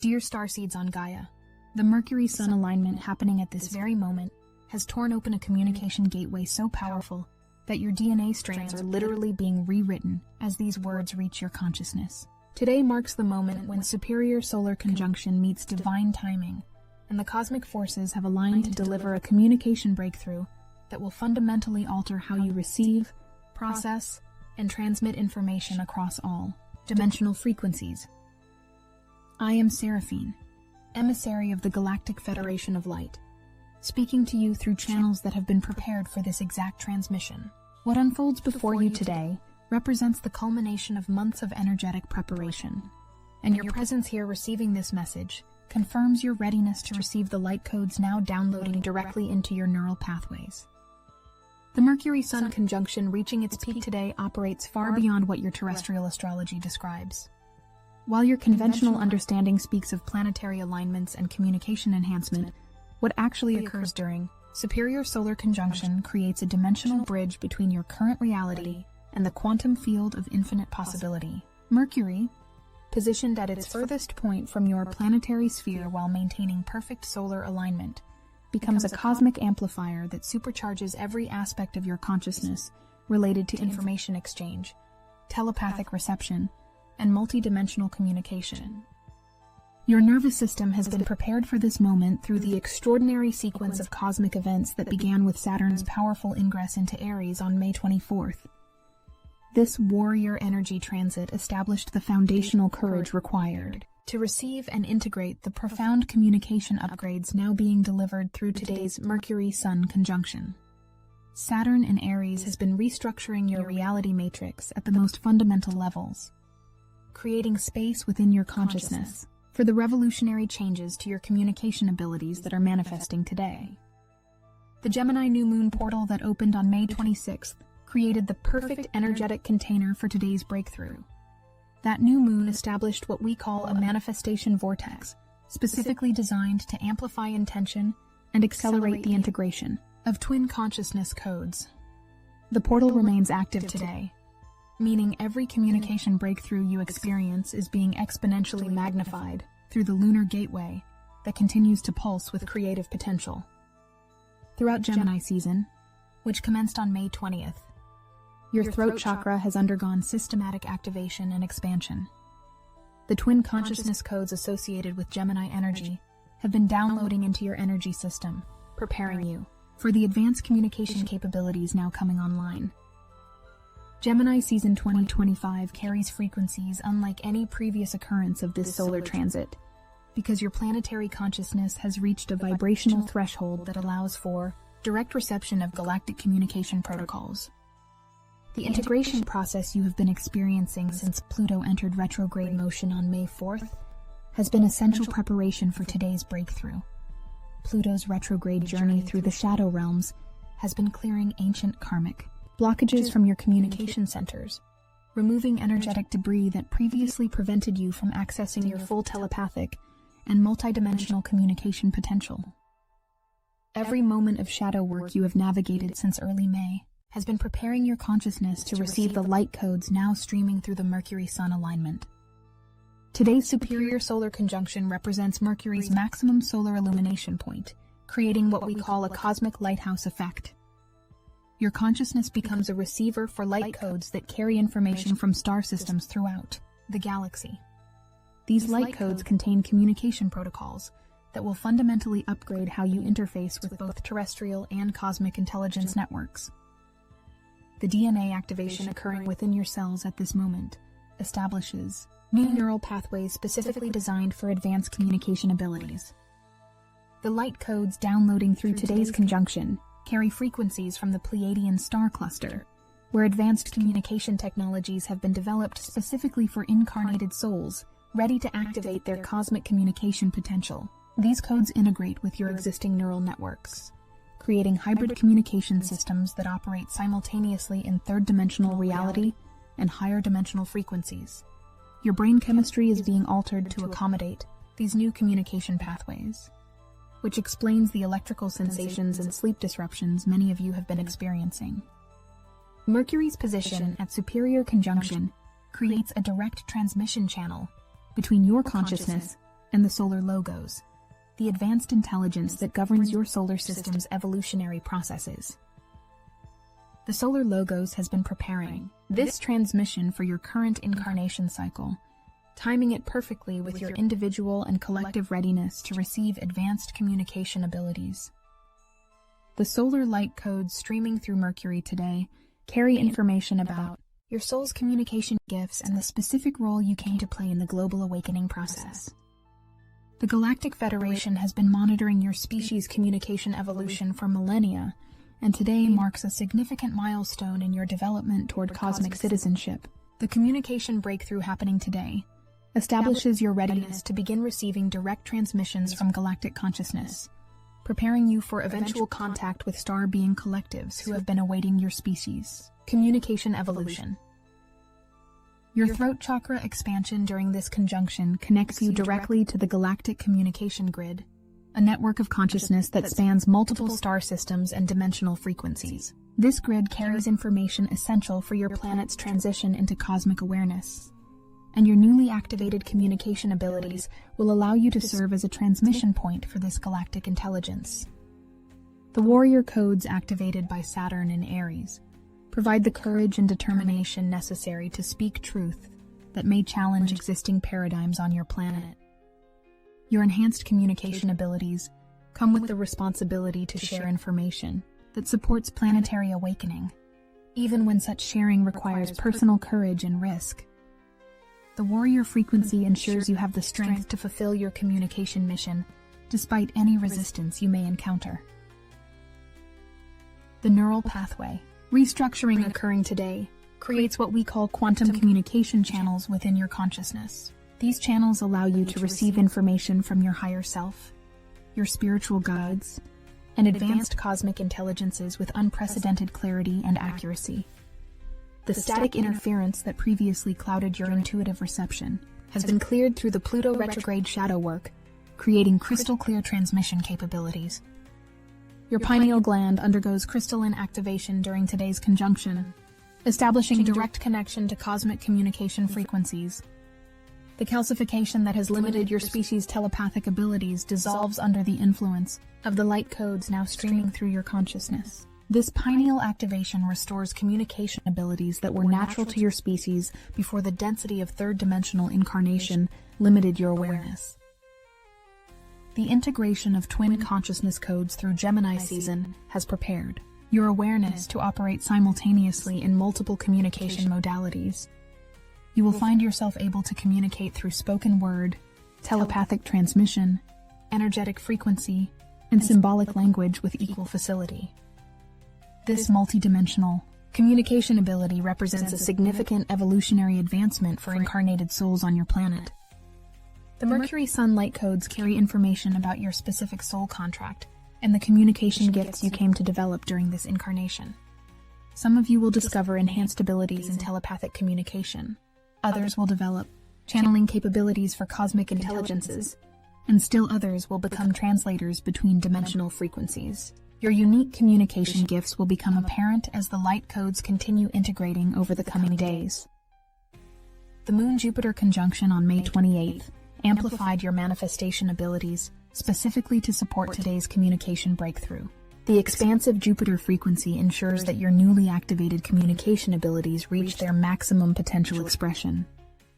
Dear Starseeds on Gaia, the Mercury-Sun alignment happening at this very moment has torn open a communication gateway so powerful that your DNA strands are literally being rewritten as these words reach your consciousness. Today marks the moment when superior solar conjunction meets divine timing, and the cosmic forces have aligned to deliver a communication breakthrough that will fundamentally alter how you receive, process, and transmit information across all dimensional frequencies. I am Seraphine, emissary of the Galactic Federation of Light, speaking to you through channels that have been prepared for this exact transmission. What unfolds before you today represents the culmination of months of energetic preparation, and your presence here receiving this message confirms your readiness to receive the light codes now downloading directly into your neural pathways. The Mercury-Sun conjunction reaching its peak today operates far beyond what your terrestrial astrology describes. While your conventional understanding speaks of planetary alignments and communication enhancement, what actually occurs during superior solar conjunction creates a dimensional bridge between your current reality and the quantum field of infinite possibility. Mercury, positioned at its furthest point from your planetary sphere while maintaining perfect solar alignment, becomes a cosmic amplifier that supercharges every aspect of your consciousness related to information exchange, telepathic reception, and multidimensional communication. Your nervous system has been prepared for this moment through the extraordinary sequence of cosmic events that began with Saturn's powerful ingress into Aries on May 24th. This warrior energy transit established the foundational courage required to receive and integrate the profound communication upgrades now being delivered through today's Mercury-Sun conjunction. Saturn in Aries has been restructuring your reality matrix at the most fundamental levels, creating space within your consciousness for the revolutionary changes to your communication abilities that are manifesting today. The Gemini new moon portal that opened on May 26th created the perfect energetic container for today's breakthrough. That new moon established what we call a manifestation vortex, specifically designed to amplify intention and accelerate the integration of twin consciousness codes. The portal remains active today, meaning every communication breakthrough you experience is being exponentially magnified through the lunar gateway that continues to pulse with creative potential. Throughout Gemini season, which commenced on May 20th, your throat chakra has undergone systematic activation and expansion. The twin consciousness codes associated with Gemini energy have been downloading into your energy system, preparing you for the advanced communication capabilities now coming online. Gemini season 2025 carries frequencies unlike any previous occurrence of this solar transit, because your planetary consciousness has reached a vibrational threshold that allows for direct reception of galactic communication protocols. The integration process you have been experiencing since Pluto entered retrograde motion on May 4th has been essential preparation for today's breakthrough. Pluto's retrograde journey through the shadow realms has been clearing ancient karmic blockages from your communication centers, removing energetic debris that previously prevented you from accessing your full telepathic and multidimensional communication potential. Every moment of shadow work you have navigated since early May has been preparing your consciousness to receive the light codes now streaming through the Mercury-Sun alignment. Today's superior solar conjunction represents Mercury's maximum solar illumination point, creating what we call a cosmic lighthouse effect. Your consciousness becomes a receiver for light codes that carry information from star systems throughout the galaxy. These light codes contain communication protocols that will fundamentally upgrade how you interface with both terrestrial and cosmic intelligence networks. The DNA activation occurring within your cells at this moment establishes new neural pathways specifically designed for advanced communication abilities. The light codes downloading through today's conjunction carry frequencies from the Pleiadian star cluster, where advanced communication technologies have been developed specifically for incarnated souls ready to activate their cosmic communication potential. These codes integrate with your existing neural networks, creating hybrid communication systems that operate simultaneously in third-dimensional reality and higher-dimensional frequencies. Your brain chemistry is being altered to accommodate these new communication pathways, which explains the electrical sensations and sleep disruptions many of you have been experiencing. Mercury's position at superior conjunction creates a direct transmission channel between your consciousness and the solar logos, the advanced intelligence that governs your solar system's evolutionary processes. The solar logos has been preparing this transmission for your current incarnation cycle, timing it perfectly with your individual and collective readiness to receive advanced communication abilities. The solar light codes streaming through Mercury today carry information about your soul's communication gifts and the specific role you came to play in the global awakening process. The Galactic Federation has been monitoring your species' communication evolution for millennia, and today marks a significant milestone in your development toward cosmic citizenship. The communication breakthrough happening today establishes your readiness to begin receiving direct transmissions from galactic consciousness, preparing you for eventual contact with star being collectives who have been awaiting your species. Communication evolution. Your throat chakra expansion during this conjunction connects you directly to the galactic communication grid, a network of consciousness that spans multiple star systems and dimensional frequencies. This grid carries information essential for your planet's transition into cosmic awareness, and your newly activated communication abilities will allow you to serve as a transmission point for this galactic intelligence. The warrior codes activated by Saturn in Aries provide the courage and determination necessary to speak truth that may challenge existing paradigms on your planet. Your enhanced communication abilities come with the responsibility to share information that supports planetary awakening, even when such sharing requires personal courage and risk. The warrior frequency ensures you have the strength to fulfill your communication mission, despite any resistance you may encounter. The neural pathway restructuring occurring today creates what we call quantum communication channels within your consciousness. These channels allow you to receive information from your higher self, your spiritual guides, and advanced cosmic intelligences with unprecedented clarity and accuracy. The static interference that previously clouded your intuitive reception has been cleared through the Pluto retrograde shadow work, creating crystal clear transmission capabilities. Your pineal gland undergoes crystalline activation during today's conjunction, establishing direct connection to cosmic communication frequencies. The calcification that has limited your species' telepathic abilities dissolves under the influence of the light codes now streaming through your consciousness. This pineal activation restores communication abilities that were natural to your species before the density of third-dimensional incarnation limited your awareness. The integration of twin consciousness codes through Gemini season has prepared your awareness to operate simultaneously in multiple communication modalities. You will find yourself able to communicate through spoken word, telepathic transmission, energetic frequency, and symbolic language with equal facility. This multidimensional communication ability represents a significant evolutionary advancement for incarnated souls on your planet. The Mercury-Sun light codes carry information about your specific soul contract and the communication gifts you came to develop during this incarnation. Some of you will discover enhanced abilities in telepathic communication. Others will develop channeling capabilities for cosmic intelligences, and still others will become translators between dimensional frequencies. Your unique communication gifts will become apparent as the light codes continue integrating over the coming days. The Moon-Jupiter conjunction on May 28th amplified your manifestation abilities, specifically to support today's communication breakthrough. The expansive Jupiter frequency ensures that your newly activated communication abilities reach their maximum potential expression.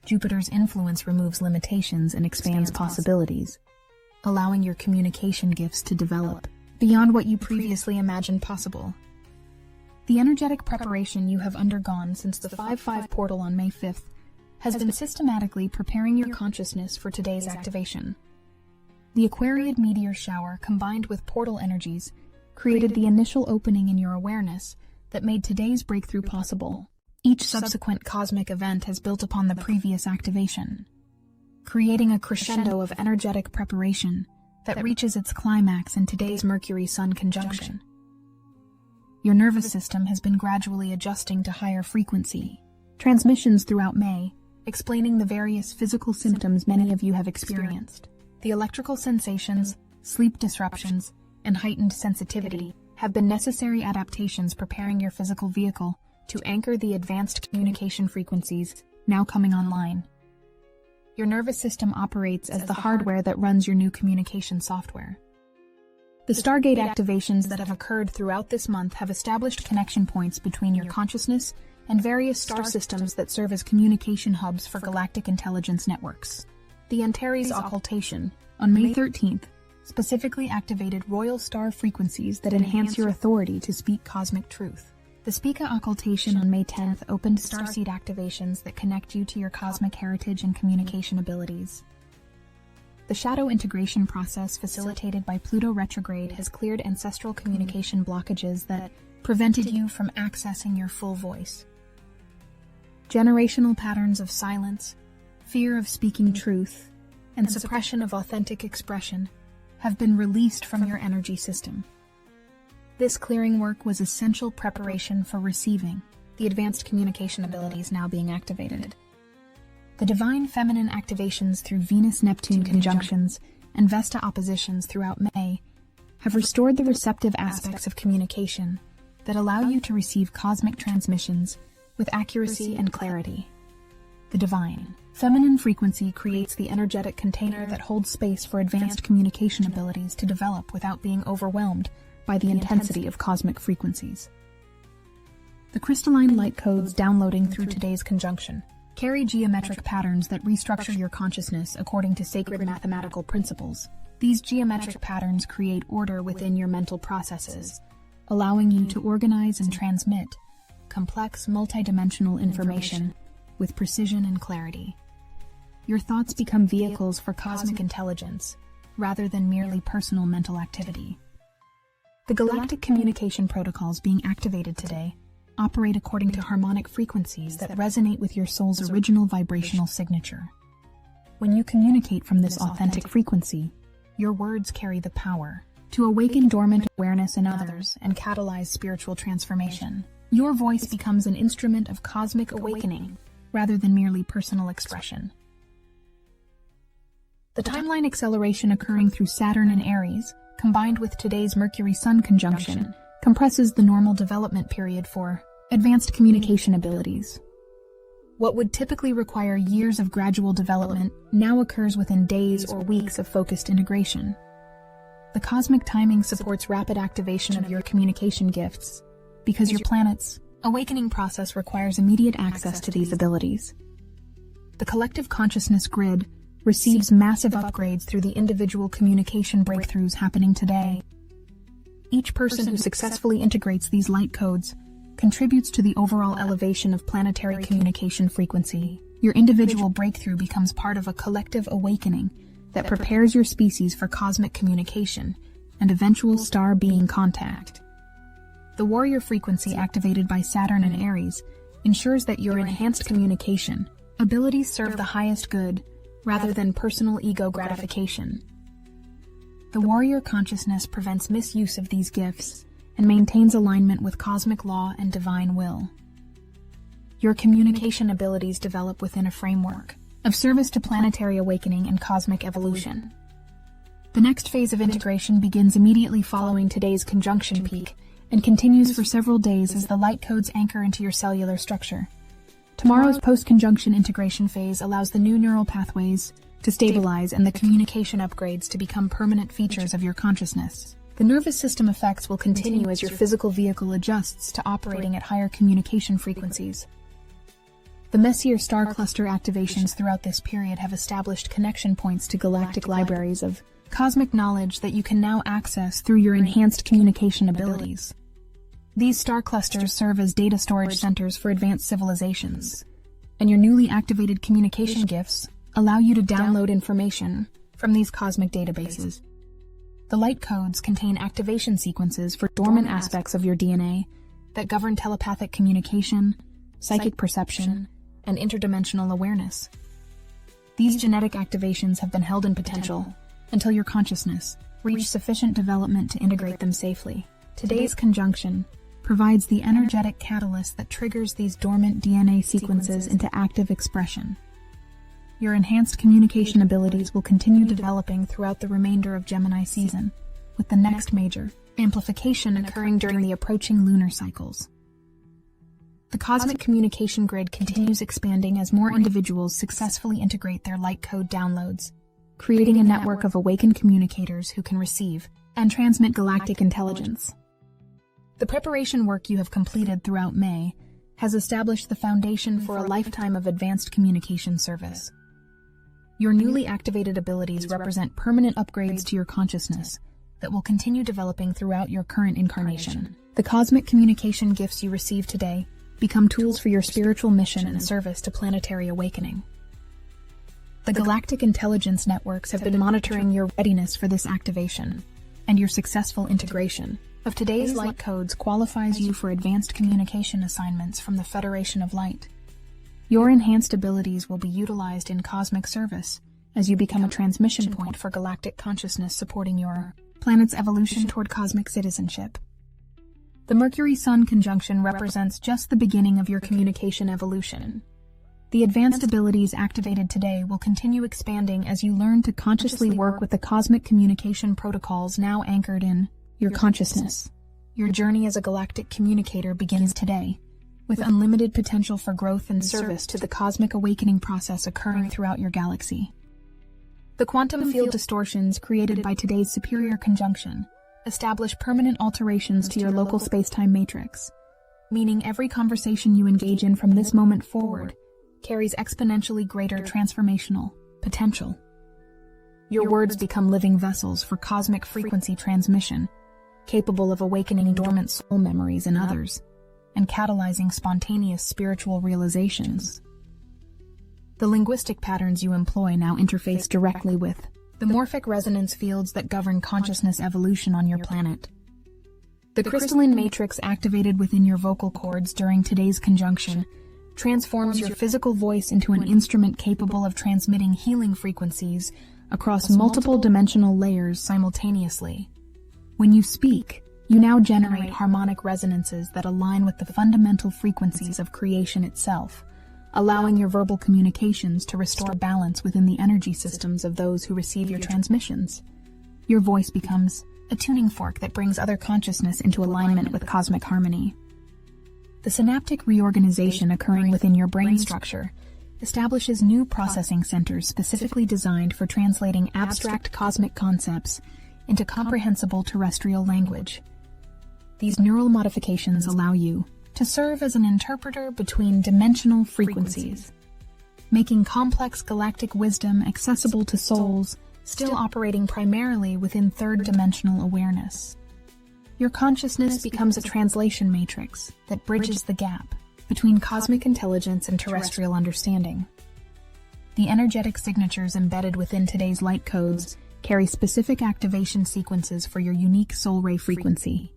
Jupiter's influence removes limitations and expands possibilities, allowing your communication gifts to develop beyond what you previously imagined possible. The energetic preparation you have undergone since the 5-5 portal on May 5th has been systematically preparing your consciousness for today's activation. The Aquariid meteor shower combined with portal energies created the initial opening in your awareness that made today's breakthrough possible. Each subsequent cosmic event has built upon the previous activation, creating a crescendo of energetic preparation that reaches its climax in today's Mercury-Sun conjunction. Your nervous system has been gradually adjusting to higher frequency transmissions throughout May, explaining the various physical symptoms many of you have experienced. The electrical sensations, sleep disruptions, and heightened sensitivity have been necessary adaptations preparing your physical vehicle to anchor the advanced communication frequencies now coming online. Your nervous system operates as the hardware that runs your new communication software. The Stargate activations that have occurred throughout this month have established connection points between your consciousness and various star systems that serve as communication hubs for galactic intelligence networks. The Antares occultation, on May 13th, specifically activated royal star frequencies that enhance your authority to speak cosmic truth. The Spica occultation on May 10th opened starseed activations that connect you to your cosmic heritage and communication abilities. The shadow integration process facilitated by Pluto retrograde has cleared ancestral communication blockages that prevented you from accessing your full voice. Generational patterns of silence, fear of speaking truth, and suppression of authentic expression have been released from your energy system. This clearing work was essential preparation for receiving the advanced communication abilities now being activated. The divine feminine activations through Venus-Neptune conjunctions and Vesta oppositions throughout May have restored the receptive aspects of communication that allow you to receive cosmic transmissions with accuracy and clarity. The divine feminine frequency creates the energetic container that holds space for advanced communication abilities to develop without being overwhelmed by the intensity of cosmic frequencies. The crystalline light codes downloading through today's conjunction carry geometric patterns that restructure your consciousness according to sacred mathematical principles. These geometric patterns create order within your mental processes, allowing you to organize and transmit complex, multidimensional information with precision and clarity. Your thoughts become vehicles for cosmic intelligence, rather than merely personal mental activity. The galactic communication protocols being activated today operate according to harmonic frequencies that resonate with your soul's original vibrational signature. When you communicate from this authentic frequency, your words carry the power to awaken dormant awareness in others and catalyze spiritual transformation. Your voice becomes an instrument of cosmic awakening rather than merely personal expression. The timeline acceleration occurring through Saturn and Aries, combined with today's Mercury-Sun conjunction, compresses the normal development period for advanced communication abilities. What would typically require years of gradual development now occurs within days or weeks of focused integration. The cosmic timing supports rapid activation of your communication gifts, because your planet's awakening process requires immediate access to these abilities. The collective consciousness grid receives massive upgrades through the individual communication breakthroughs happening today. Each person who successfully integrates these light codes contributes to the overall elevation of planetary communication frequency. Your individual breakthrough becomes part of a collective awakening that prepares your species for cosmic communication and eventual star being contact. The warrior frequency activated by Saturn and Aries ensures that your enhanced communication abilities serve the highest good rather than personal ego gratification. The warrior consciousness prevents misuse of these gifts and maintains alignment with cosmic law and divine will. Your communication abilities develop within a framework of service to planetary awakening and cosmic evolution. The next phase of integration begins immediately following today's conjunction peak and continues for several days as the light codes anchor into your cellular structure. Tomorrow's post-conjunction integration phase allows the new neural pathways to stabilize and the communication upgrades to become permanent features of your consciousness. The nervous system effects will continue as your physical vehicle adjusts to operating at higher communication frequencies. The Messier star cluster activations throughout this period have established connection points to galactic libraries of cosmic knowledge that you can now access through your enhanced communication abilities. These star clusters serve as data storage centers for advanced civilizations, and your newly activated communication gifts allow you to download information from these cosmic databases. The light codes contain activation sequences for dormant aspects of your DNA that govern telepathic communication, psychic perception, and interdimensional awareness. These genetic activations have been held in potential until your consciousness reached sufficient development to integrate them safely. Today's conjunction provides the energetic catalyst that triggers these dormant DNA sequences into active expression. Your enhanced communication abilities will continue developing throughout the remainder of Gemini season, with the next major amplification occurring during the approaching lunar cycles. The cosmic communication grid continues expanding as more individuals successfully integrate their light code downloads, creating a network of awakened communicators who can receive and transmit galactic intelligence. The preparation work you have completed throughout May has established the foundation for a lifetime of advanced communication service. Your newly activated abilities represent permanent upgrades to your consciousness that will continue developing throughout your current incarnation. The cosmic communication gifts you receive today become tools for your spiritual mission and service to planetary awakening. The galactic intelligence networks have been monitoring your readiness for this activation, and your successful integration of today's light codes qualifies you for advanced communication assignments from the Federation of Light. Your enhanced abilities will be utilized in cosmic service as you become a transmission point for galactic consciousness supporting your planet's evolution toward cosmic citizenship. The Mercury-Sun conjunction represents just the beginning of your communication evolution. The advanced abilities activated today will continue expanding as you learn to consciously work with the cosmic communication protocols now anchored in your consciousness. Your journey as a galactic communicator begins today, with unlimited potential for growth and service to the cosmic awakening process occurring throughout your galaxy. The quantum field distortions created by today's superior conjunction establish permanent alterations to your local space-time matrix, meaning every conversation you engage in from this moment forward carries exponentially greater transformational potential. Your words become living vessels for cosmic frequency transmission, capable of awakening dormant soul memories in others and catalyzing spontaneous spiritual realizations. The linguistic patterns you employ now interface directly with the morphic resonance fields that govern consciousness evolution on your planet. The crystalline matrix activated within your vocal cords during today's conjunction transforms your physical voice into an instrument capable of transmitting healing frequencies across multiple dimensional layers simultaneously. When you speak, you now generate harmonic resonances that align with the fundamental frequencies of creation itself, allowing your verbal communications to restore balance within the energy systems of those who receive your transmissions. Your voice becomes a tuning fork that brings other consciousness into alignment with cosmic harmony. The synaptic reorganization occurring within your brain structure establishes new processing centers specifically designed for translating abstract cosmic concepts into comprehensible terrestrial language. These neural modifications allow you to serve as an interpreter between dimensional frequencies, making complex galactic wisdom accessible to souls still operating primarily within third-dimensional awareness. Your consciousness becomes a translation matrix that bridges the gap between cosmic intelligence and terrestrial understanding. The energetic signatures embedded within today's light codes carry specific activation sequences for your unique soul ray frequency,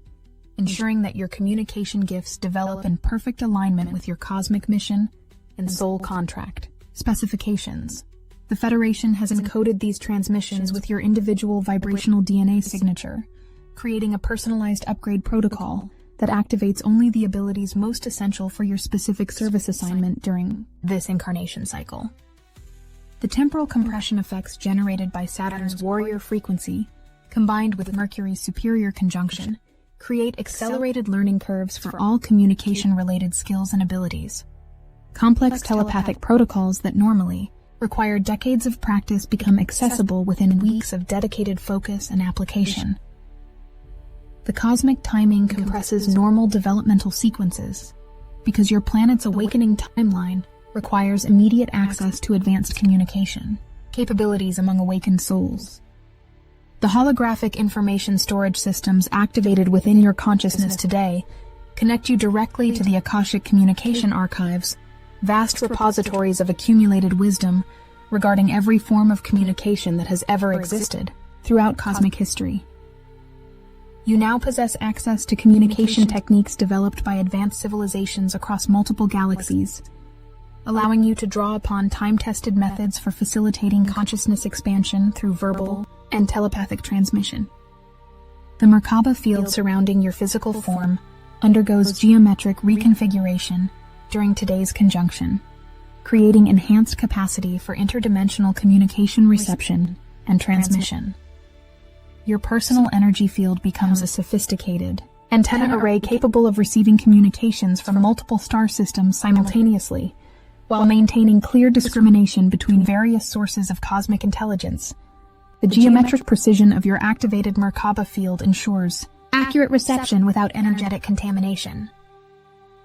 ensuring that your communication gifts develop in perfect alignment with your cosmic mission and soul contract specifications. The Federation has encoded these transmissions with your individual vibrational DNA signature, creating a personalized upgrade protocol that activates only the abilities most essential for your specific service assignment during this incarnation cycle. The temporal compression effects generated by Saturn's warrior frequency, combined with Mercury's superior conjunction, create accelerated learning curves for all communication-related skills and abilities. Complex telepathic protocols that normally require decades of practice become accessible within weeks of dedicated focus and application. The cosmic timing compresses normal developmental sequences because your planet's awakening timeline requires immediate access to advanced communication capabilities among awakened souls. The holographic information storage systems activated within your consciousness today connect you directly to the Akashic Communication Archives, vast repositories of accumulated wisdom regarding every form of communication that has ever existed throughout cosmic history. You now possess access to communication techniques developed by advanced civilizations across multiple galaxies, allowing you to draw upon time-tested methods for facilitating consciousness expansion through verbal and telepathic transmission. The Merkaba field surrounding your physical form undergoes geometric reconfiguration during today's conjunction, creating enhanced capacity for interdimensional communication reception and transmission. Your personal energy field becomes a sophisticated Antenna array capable of receiving communications from multiple star systems simultaneously, while maintaining clear discrimination between various sources of cosmic intelligence. The geometric precision of your activated Merkaba field ensures accurate reception without energetic contamination.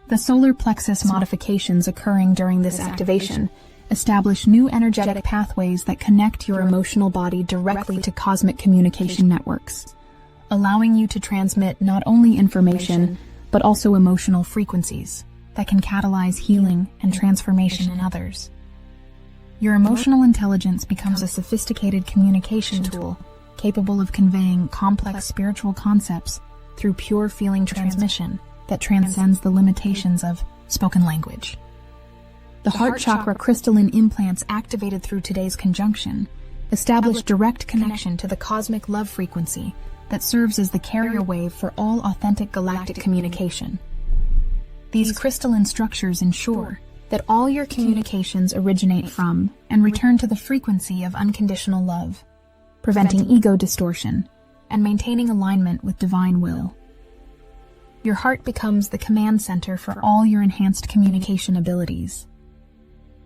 The solar plexus modifications occurring during this activation establish new energetic pathways that connect your emotional body directly to cosmic communication networks, allowing you to transmit not only information, but also emotional frequencies that can catalyze healing and transformation in others. Your emotional intelligence becomes a sophisticated communication tool capable of conveying complex spiritual concepts through pure feeling transmission that transcends the limitations of spoken language. The heart chakra crystalline implants activated through today's conjunction establish direct connection to the cosmic love frequency that serves as the carrier wave for all authentic galactic communication. These crystalline structures ensure that all your communications originate from and return to the frequency of unconditional love, preventing ego distortion and maintaining alignment with divine will. Your heart becomes the command center for all your enhanced communication abilities.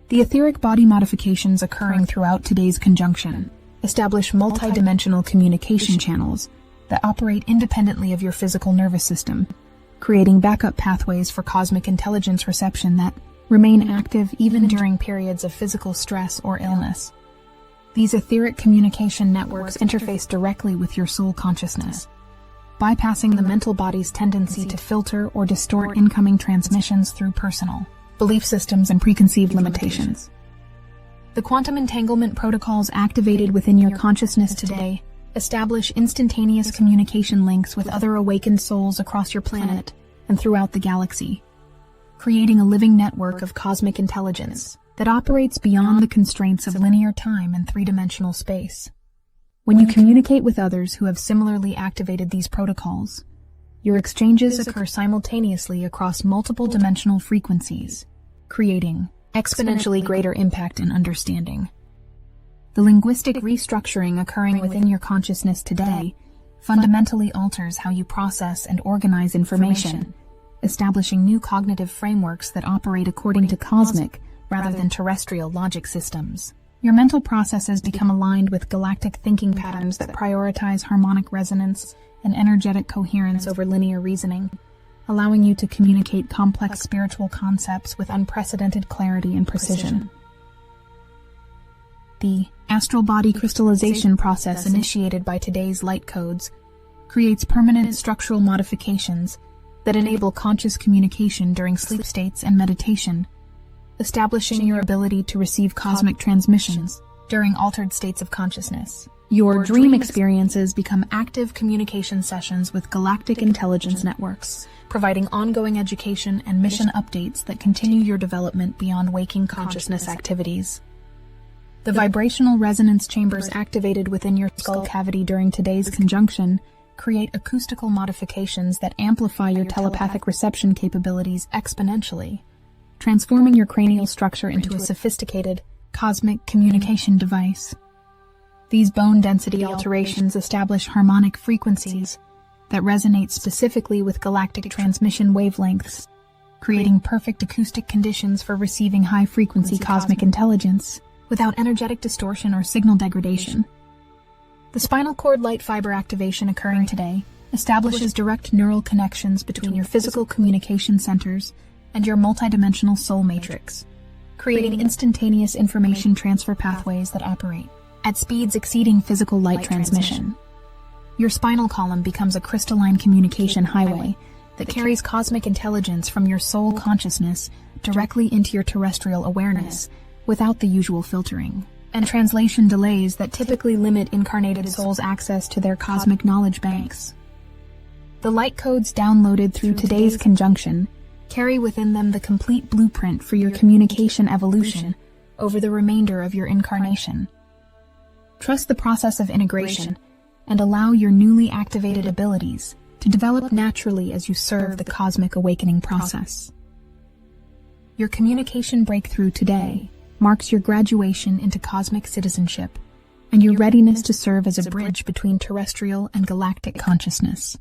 The etheric body modifications occurring throughout today's conjunction establish multidimensional communication channels that operate independently of your physical nervous system, creating backup pathways for cosmic intelligence reception that remain active even during periods of physical stress or illness. These etheric communication networks interface directly with your soul consciousness, bypassing the mental body's tendency to filter or distort incoming transmissions through personal belief systems and preconceived limitations. The quantum entanglement protocols activated within your consciousness today establish instantaneous communication links with other awakened souls across your planet and throughout the galaxy, creating a living network of cosmic intelligence that operates beyond the constraints of linear time and three-dimensional space. When you communicate with others who have similarly activated these protocols, your exchanges occur simultaneously across multiple dimensional frequencies, creating exponentially greater impact and understanding. The linguistic restructuring occurring within your consciousness today fundamentally alters how you process and organize information, establishing new cognitive frameworks that operate according to cosmic rather than terrestrial logic systems. Your mental processes become aligned with galactic thinking patterns that prioritize harmonic resonance and energetic coherence over linear reasoning, allowing you to communicate complex spiritual concepts with unprecedented clarity and precision. The astral body crystallization process initiated by today's light codes creates permanent structural modifications that enable conscious communication during sleep states and meditation, establishing your ability to receive cosmic transmissions during altered states of consciousness. Your dream experiences become active communication sessions with galactic intelligence networks, providing ongoing education and mission updates that continue your development beyond waking consciousness activities. The vibrational resonance chambers activated within your skull cavity during today's conjunction create acoustical modifications that amplify your telepathic reception capabilities exponentially, transforming your cranial structure into a sophisticated cosmic communication device. These bone density alterations establish harmonic frequencies that resonate specifically with galactic transmission wavelengths, creating perfect acoustic conditions for receiving high-frequency cosmic intelligence without energetic distortion or signal degradation. The spinal cord light fiber activation occurring today establishes direct neural connections between your physical communication centers and your multidimensional soul matrix, creating instantaneous information transfer pathways that operate at speeds exceeding physical light transmission. Your spinal column becomes a crystalline communication highway that carries cosmic intelligence from your soul consciousness directly into your terrestrial awareness without the usual filtering and translation delays that typically limit incarnated souls' access to their cosmic knowledge banks. The light codes downloaded through today's conjunction carry within them the complete blueprint for your communication evolution over the remainder of your incarnation. Trust the process of integration and allow your newly activated abilities to develop naturally as you serve the cosmic awakening process. Your communication breakthrough today marks your graduation into cosmic citizenship and your readiness to serve as a bridge between terrestrial and galactic consciousness.